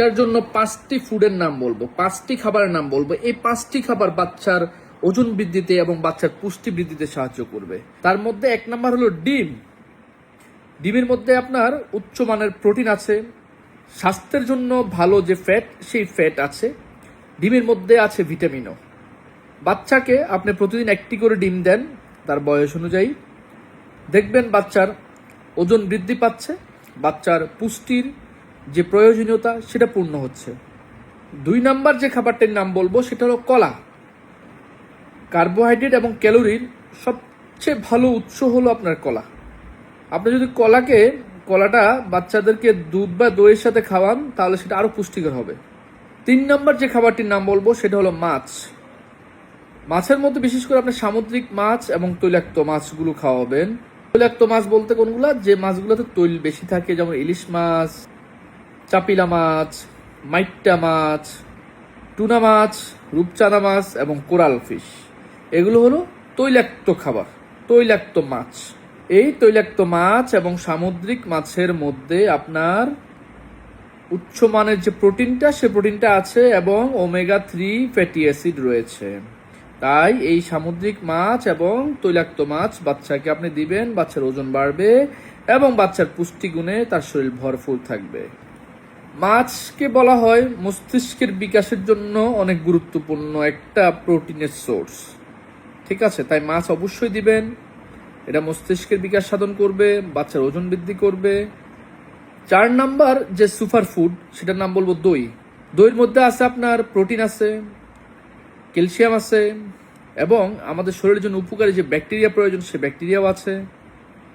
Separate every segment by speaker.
Speaker 1: তার জন্য 5টি ফুডের নাম বলবো, 5টি খাবারের নাম বলবো। এই 5টি খাবার বাচ্চার ওজন বৃদ্ধিতে এবং বাচ্চার পুষ্টি বৃদ্ধিতে সাহায্য করবে। তার মধ্যে 1 নাম্বার হলো ডিম। ডিমের মধ্যে আপনার উচ্চমানের প্রোটিন আছে, স্বাস্থ্যের জন্য ভালো যে ফ্যাট সেই ফ্যাট আছে। ডিমের মধ্যে আছে ভিটামিনও। বাচ্চাকে আপনি প্রতিদিন 1টি করে ডিম দেন তার বয়স অনুযায়ী, দেখবেন বাচ্চার ওজন বৃদ্ধি পাচ্ছে, বাচ্চার পুষ্টির যে প্রয়োজনীয়তা সেটা পূর্ণ হচ্ছে। 2 নাম্বার যে খাবারটির নাম বলবো সেটা হলো কলা। কার্বোহাইড্রেট এবং ক্যালোরির সবচেয়ে ভালো উৎস হলো আপনার কলা। আপনি যদি কলাটা বাচ্চাদেরকে দুধ বা দইয়ের সাথে খাওয়ান তাহলে সেটা আরও পুষ্টিকর হবে। 3 নাম্বার যে খাবারটির নাম বলবো সেটা হলো মাছ। মাছের মধ্যে বিশেষ করে আপনি সামুদ্রিক মাছ এবং তৈলাক্ত মাছগুলো খাওয়াবেন। তৈলাক্ত মাছ বলতে কোনগুলো? যে মাছগুলোতে তৈল বেশি থাকে, যেমন ইলিশ মাছ, চাপিলা মাছ, মাইট্টা মাছ, টুনা মাছ, রূপচাঁদা মাছ এবং কোরাল ফিশ। এগুলো হলো তৈলাক্ত খাবার, তৈলাক্ত মাছ। এই তৈলাক্ত মাছ এবং সামুদ্রিক মাছের মধ্যে আপনার উচ্চমানের যে প্রোটিনটা সে প্রোটিনটা আছে এবং ওমেগা 3 ফ্যাটি অ্যাসিড রয়েছে। তাই এই সামুদ্রিক মাছ এবং তৈলাক্ত মাছ বাচ্চাকে আপনি দিবেন, বাচ্চার ওজন বাড়বে এবং বাচ্চার পুষ্টিগুণে তার শরীর ভরপুর থাকবে। মাছকে বলা হয় মস্তিষ্কের বিকাশের জন্য অনেক গুরুত্বপূর্ণ একটা প্রোটিনের সোর্স, ঠিক আছে? তাই মাছ অবশ্যই দিবেন। এটা মস্তিষ্কের বিকাশ সাধন করবে, বাচ্চার ওজন বৃদ্ধি করবে। 4 নাম্বার যে সুপার ফুড সেটার নাম বলবো দই। দইয়ের মধ্যে আছে আপনার প্রোটিন আছে, ক্যালসিয়াম আছে এবং আমাদের শরীরের জন্য উপকারী যে ব্যাকটেরিয়া প্রয়োজন সে ব্যাকটেরিয়াও আছে।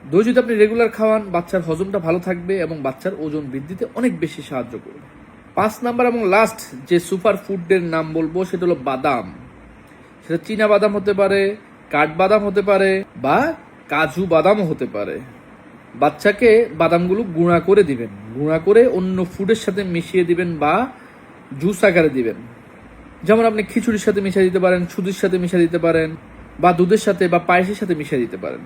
Speaker 1: দই যদি আপনি রেগুলার খাওয়ান বাচ্চার হজমটা ভালো থাকবে এবং বাচ্চার ওজন বৃদ্ধিতে অনেক বেশি সাহায্য করবে। 5 নাম্বার এবং লাস্ট যে সুপার ফুডের নাম বলবো সেটা হলো বাদাম। সেটা চীনা বাদাম হতে পারে, কাঠবাদাম হতে পারে বা কাজু বাদামও হতে পারে। বাচ্চাকে বাদামগুলো গুঁড়া করে দিবেন, গুঁড়া করে অন্য ফুডের সাথে মিশিয়ে দিবেন বা জুস আকারে দিবেন। যেমন আপনি খিচুড়ির সাথে মিশিয়ে দিতে পারেন, সুজির সাথে মিশিয়ে দিতে পারেন বা দুধের সাথে বা পায়েসের সাথে মিশিয়ে দিতে পারেন।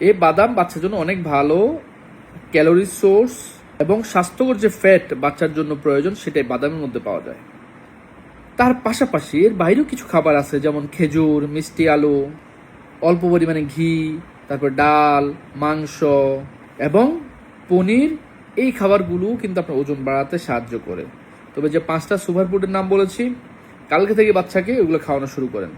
Speaker 1: এই বাদাম বাচ্চার জন্য অনেক ভালো ক্যালোরি সোর্স এবং স্বাস্থ্যকর যে ফ্যাট বাচ্চার জন্য প্রয়োজন সেটাই বাদামের মধ্যে পাওয়া যায়। তার পাশাপাশি এর বাইরেও কিছু খাবার আছে, যেমন খেজুর, মিষ্টি আলু, অল্প পরিমাণে ঘি, তারপর ডাল, মাংস এবং পনির। এই খাবারগুলো কিন্তু আপনার ওজন বাড়াতে সাহায্য করে। তবে যে 5টা সুপার ফুডের নাম বলেছি, কালকে থেকে বাচ্চাকে ওগুলো খাওয়ানো শুরু করেন।